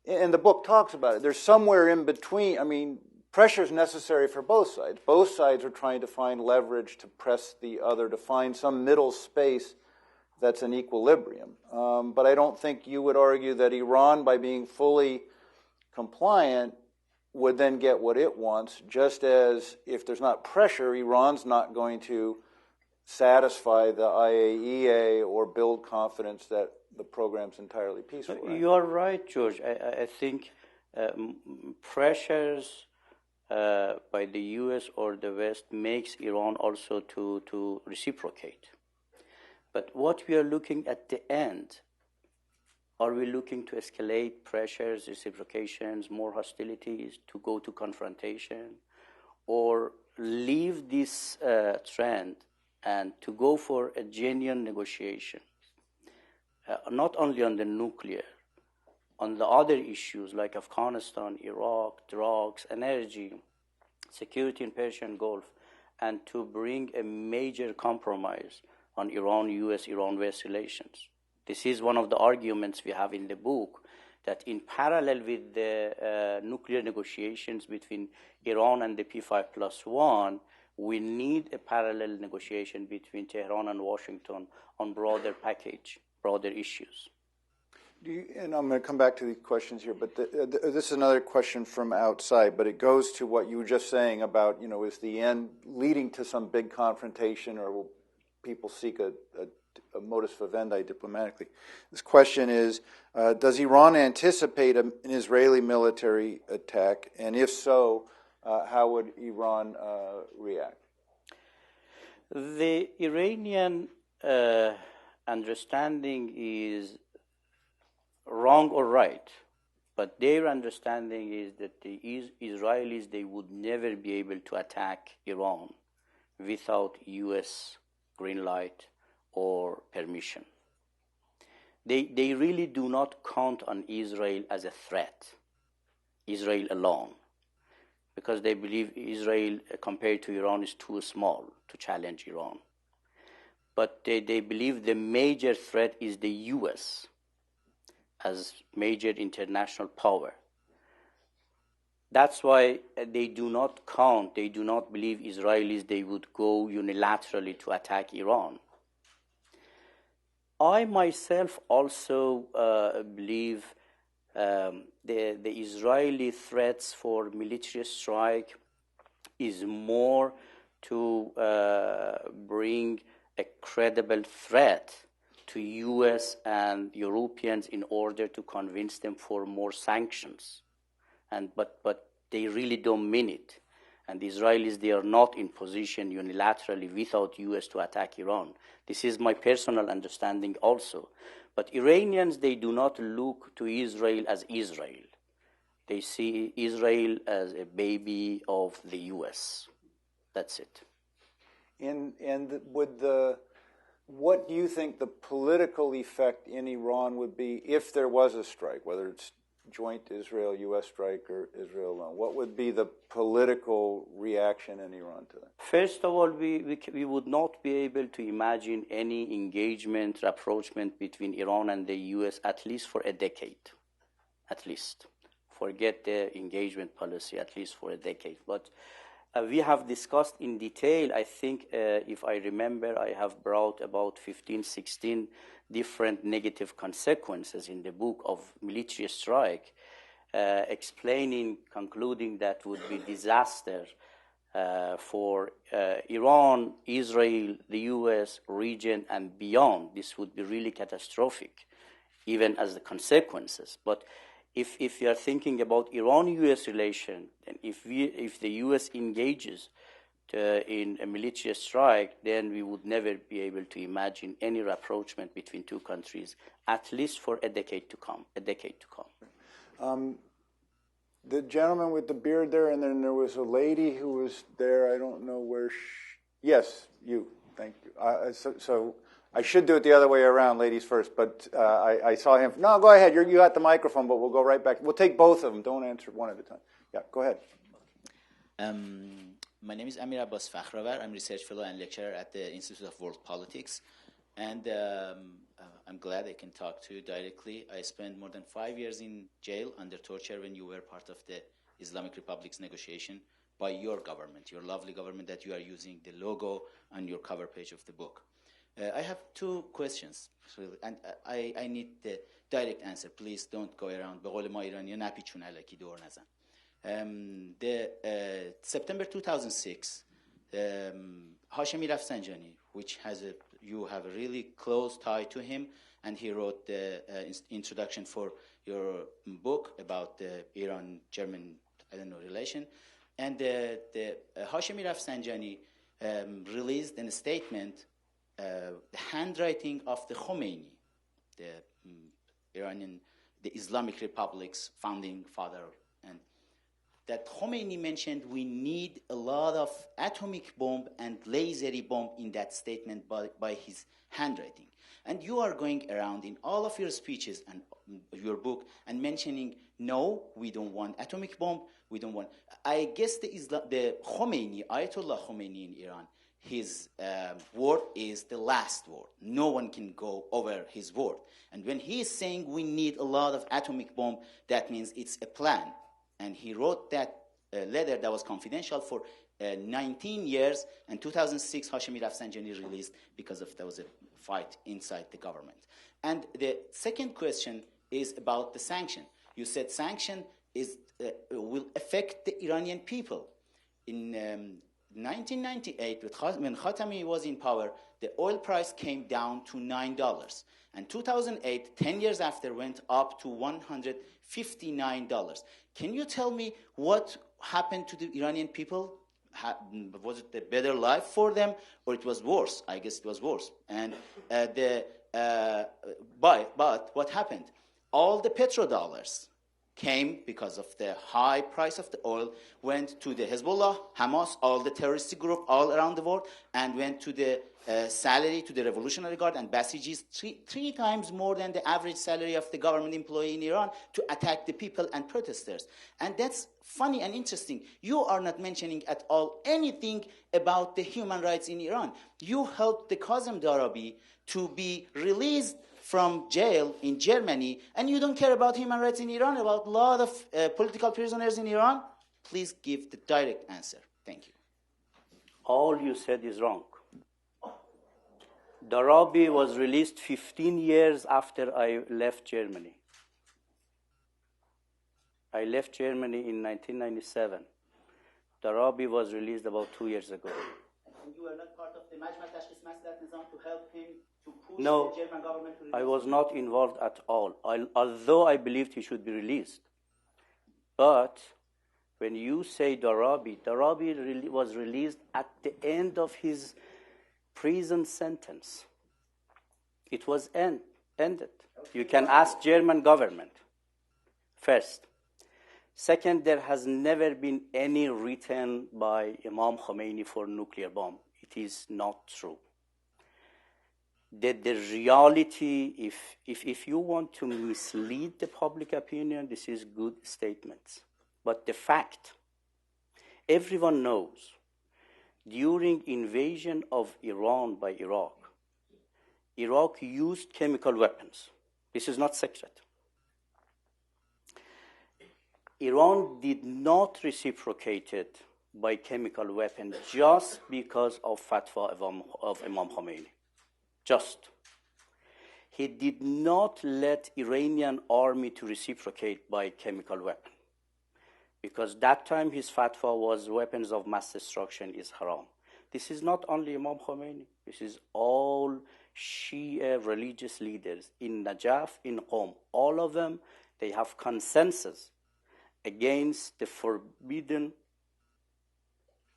And the book talks about it. There's somewhere in between. I mean, pressure is necessary for both sides. Both sides are trying to find leverage to press the other, to find some middle space that's an equilibrium. But I don't think you would argue that Iran, by being fully compliant, would then get what it wants, just as if there's not pressure, Iran's not going to satisfy the IAEA or build confidence that the program's entirely peaceful. Right? You are right, George. I think pressures by the U.S. or the West makes Iran also to reciprocate. But what we are looking at the end, are we looking to escalate pressures, reciprocations, more hostilities, to go to confrontation, or leave this trend and to go for a genuine negotiation? Not only on the nuclear, on the other issues like Afghanistan, Iraq, drugs, energy, security in Persian Gulf, and to bring a major compromise on Iran-US, Iran-West relations. This is one of the arguments we have in the book, that in parallel with the nuclear negotiations between Iran and the P5+1, we need a parallel negotiation between Tehran and Washington on broader package, broader issues. And I'm going to come back to these questions here, but this is another question from outside, but it goes to what you were just saying about, is the end leading to some big confrontation, or will people seek a modus vivendi diplomatically? This question is, does Iran anticipate an Israeli military attack? And if so, how would Iran react? The Iranian understanding is wrong or right, but their understanding is that the Israelis, they would never be able to attack Iran without U.S. green light or permission. They really do not count on Israel as a threat, Israel alone, because they believe Israel, compared to Iran, is too small to challenge Iran. But they believe the major threat is the U.S. as major international power. That's why they do not count, they do not believe Israelis, they would go unilaterally to attack Iran. I myself also believe the Israeli threats for military strike is more to bring a credible threat to U.S. and Europeans in order to convince them for more sanctions. But they really don't mean it. And the Israelis, they are not in position unilaterally without U.S. to attack Iran. This is my personal understanding also. But Iranians, they do not look to Israel as Israel. They see Israel as a baby of the U.S. That's it. And what do you think the political effect in Iran would be if there was a strike, whether it's joint Israel-U.S. strike or Israel alone? What would be the political reaction in Iran to that? First of all, we would not be able to imagine any engagement, rapprochement between Iran and the U.S. at least for a decade, at least. Forget the engagement policy, at least for a decade. But we have discussed in detail, I think, if I remember, I have brought about 15, 16 different negative consequences in the book of military strike, explaining, concluding that would be disaster for Iran, Israel, the U.S., region, and beyond. This would be really catastrophic, even as the consequences. But if you are thinking about Iran-U.S. relation, and if the U.S. engages in a military strike, then we would never be able to imagine any rapprochement between two countries, at least for a decade to come. The gentleman with the beard there, and then there was a lady who was there. I don't know where. Yes, you. Thank you. So I should do it the other way around, ladies first, but I saw him. No, go ahead. You got the microphone, but we'll go right back. We'll take both of them. Don't answer one at a time. Yeah, go ahead. My name is Amir Abbas Fakhravar. I'm research fellow and lecturer at the Institute of World Politics. And I'm glad I can talk to you directly. I spent more than 5 years in jail under torture when you were part of the Islamic Republic's negotiation by your government, your lovely government that you are using the logo on your cover page of the book. I have two questions, and I need the direct answer. Please don't go around. به قول ما ایرانی‌ها نپیچون الکی دور نزن. September 2006, Hashemi Rafsanjani, which you have a really close tie to him, and he wrote the introduction for your book about the Iran-German, relation. And the Hashemi Rafsanjani released a statement, the handwriting of the Khomeini, the Islamic Republic's founding father, and that Khomeini mentioned we need a lot of atomic bomb and lasery bomb in that statement by his handwriting. And you are going around in all of your speeches and your book and mentioning, no, we don't want atomic bomb, we don't want. I guess the Khomeini, Ayatollah Khomeini in Iran, his word is the last word. No one can go over his word. And when he is saying we need a lot of atomic bomb, that means it's a plan. And he wrote that letter that was confidential for 19 years, and 2006 Hashemi Rafsanjani released because there was a fight inside the government. And the second question is about the sanction. You said sanction will affect the Iranian people. In 1998, when Khatami was in power, the oil price came down to $9. And 2008, 10 years after, went up to $159. Can you tell me what happened to the Iranian people? Was it a better life for them, or it was worse? I guess it was worse. And but what happened? All the petrodollars came because of the high price of the oil, went to the Hezbollah, Hamas, all the terrorist group all around the world, and went to the salary, to the Revolutionary Guard and Basijis, three times more than the average salary of the government employee in Iran, to attack the people and protesters. And that's funny and interesting. You are not mentioning at all anything about the human rights in Iran. You helped the Qasem Darabi to be released from jail in Germany, and you don't care about human rights in Iran, about a lot of political prisoners in Iran? Please give the direct answer. Thank you. All you said is wrong. Darabi was released 15 years after I left Germany. I left Germany in 1997. Darabi was released about 2 years ago. And you were not part of the Majma Tashkhis Maslahat Nizam to help him to push No, the German government to release I was not involved at all, although I believed he should be released. But when you say Darabi was released at the end of his prison sentence. It was ended. You can ask German government, first. Second, there has never been any written by Imam Khomeini for nuclear bomb. It is not true. The reality, if you want to mislead the public opinion, this is good statements. But the fact, everyone knows, during invasion of Iran by Iraq, Iraq used chemical weapons. This is not secret. Iran did not reciprocate it by chemical weapons just because of fatwa of Imam Khomeini. Just. He did not let Iranian army to reciprocate by chemical weapon, because that time his fatwa was weapons of mass destruction is haram. This is not only Imam Khomeini. This is all Shia religious leaders in Najaf, in Qom. All of them, they have consensus against the forbidden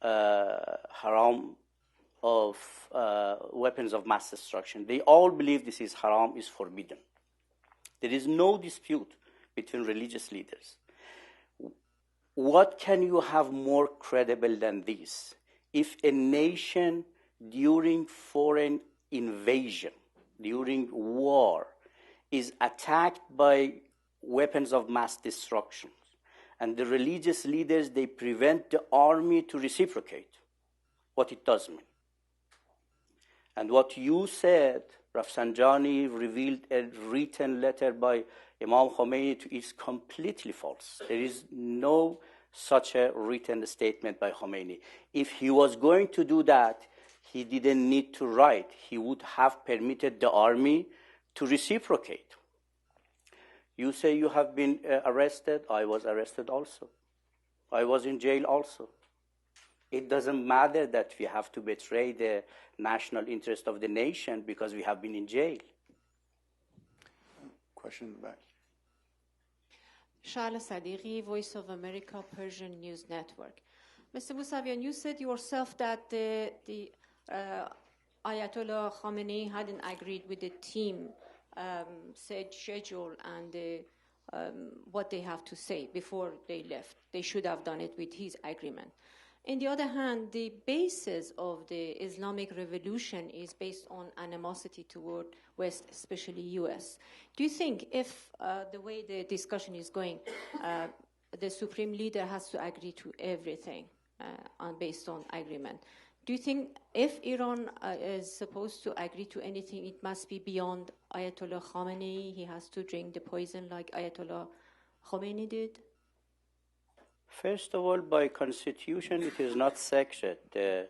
haram of weapons of mass destruction. They all believe this is haram, is forbidden. There is no dispute between religious leaders. What can you have more credible than this? If a nation during foreign invasion, during war, is attacked by weapons of mass destruction, and the religious leaders, they prevent the army to reciprocate, what it does mean. And what you said, Rafsanjani revealed a written letter by Imam Khomeini is completely false. There is no such a written statement by Khomeini. If he was going to do that, he didn't need to write. He would have permitted the army to reciprocate. You say you have been arrested. I was arrested also. I was in jail also. It doesn't matter that we have to betray the national interest of the nation because we have been in jail. Question in the back. Shala Sadiqi, Voice of America, Persian News Network. Mr. Mousavian, you said yourself that the Ayatollah Khamenei hadn't agreed with the team said schedule and what they have to say before they left. They should have done it with his agreement. On the other hand, the basis of the Islamic revolution is based on animosity toward West, especially U.S. Do you think if the way the discussion is going, the supreme leader has to agree to everything based on agreement, do you think if Iran is supposed to agree to anything, it must be beyond Ayatollah Khamenei? He has to drink the poison like Ayatollah Khomeini did? First of all, by constitution, it is not sacred. The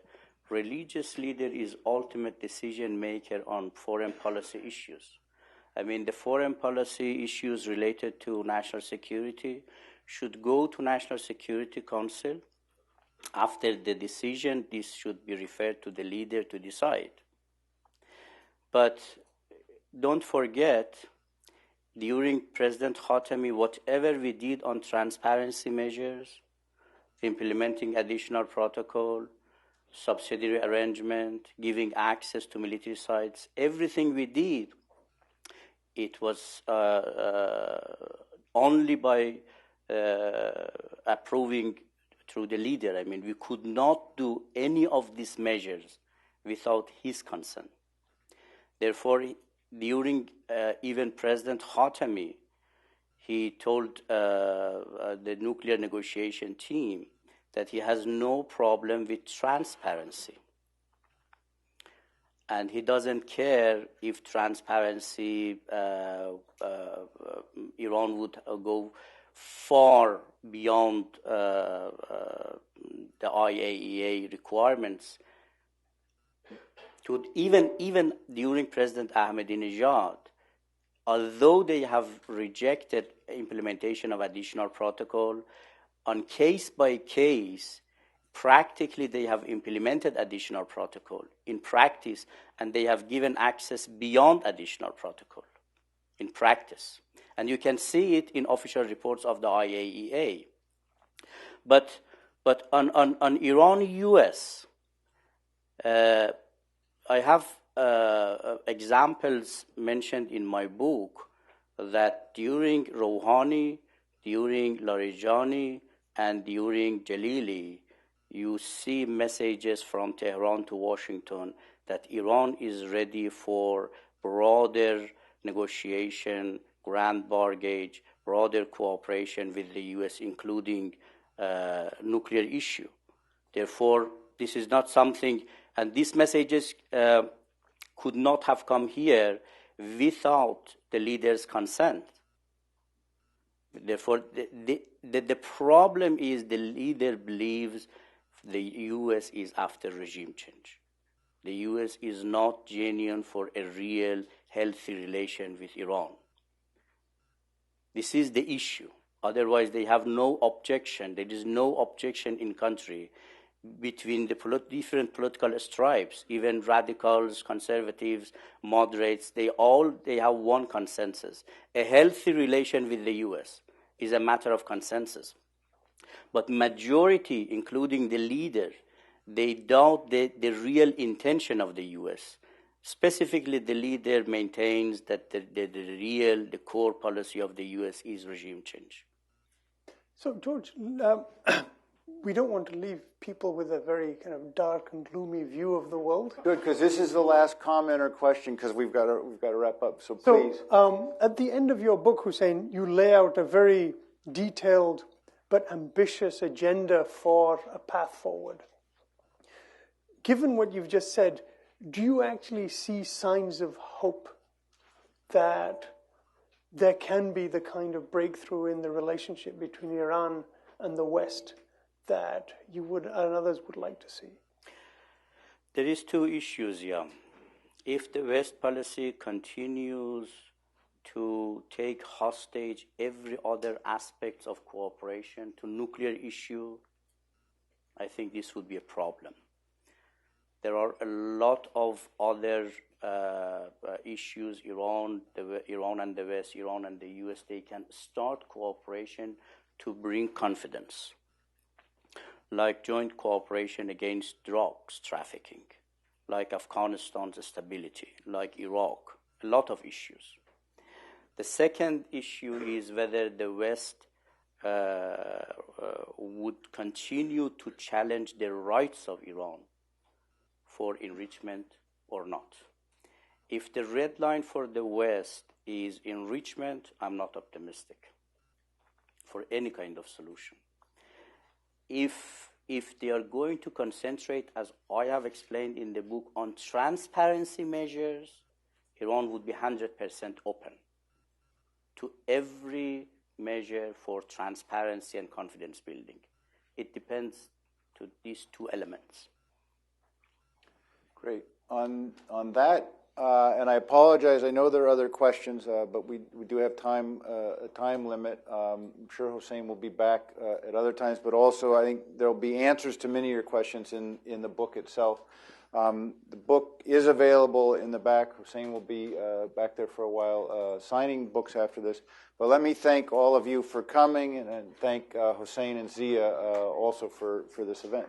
religious leader is ultimate decision maker on foreign policy issues. I mean, the foreign policy issues related to national security should go to National Security Council. After the decision, this should be referred to the leader to decide. But don't forget, during President Khatami, whatever we did on transparency measures, implementing additional protocol, subsidiary arrangement, giving access to military sites, everything we did, it was only by approving through the leader. I mean, we could not do any of these measures without his consent. Therefore, during even President Khatami, he told the nuclear negotiation team that he has no problem with transparency. And he doesn't care if transparency, Iran would go far beyond the IAEA requirements. Even during President Ahmadinejad, although they have rejected implementation of additional protocol, on case by case, practically they have implemented additional protocol in practice, and they have given access beyond additional protocol in practice. And you can see it in official reports of the IAEA. But on Iran-US, I have examples mentioned in my book that during Rouhani, during Larijani, and during Jalili, you see messages from Tehran to Washington that Iran is ready for broader negotiation, grand bargaining, broader cooperation with the U.S., including nuclear issue. Therefore, this is not something, and these messages could not have come here without the leader's consent. Therefore, the problem is the leader believes the U.S. is after regime change. The U.S. is not genuine for a real, healthy relation with Iran. This is the issue. Otherwise, they have no objection. There is no objection in country between the different political stripes, even radicals, conservatives, moderates. They have one consensus. A healthy relation with the U.S. is a matter of consensus. But majority, including the leader, they doubt the real intention of the U.S. Specifically, the leader maintains that the core policy of the U.S. is regime change. So, George, we don't want to leave people with a very kind of dark and gloomy view of the world. Good, because this is the last comment or question, because we've got to wrap up. So please. At the end of your book, Hussein, you lay out a very detailed but ambitious agenda for a path forward. Given what you've just said, do you actually see signs of hope that there can be the kind of breakthrough in the relationship between Iran and the West that you would and others would like to see? There is two issues here. If the West policy continues to take hostage every other aspect of cooperation to nuclear issue, I think this would be a problem. There are a lot of other issues, Iran and the West, Iran and the US, they can start cooperation to bring confidence, like joint cooperation against drugs trafficking, like Afghanistan's stability, like Iraq, a lot of issues. The second issue is whether the West would continue to challenge the rights of Iran for enrichment or not. If the red line for the West is enrichment, I'm not optimistic for any kind of solution. If if they are going to concentrate, as I have explained in the book, on transparency measures, Iran would be 100% open to every measure for transparency and confidence building. It depends to these two elements. Great. On that, and I apologize, I know there are other questions, but we do have a time limit. I'm sure Hossein will be back at other times, but also I think there will be answers to many of your questions in the book itself. The book is available in the back. Hossein will be back there for a while signing books after this. But let me thank all of you for coming, and thank Hossein and Zia also for this event.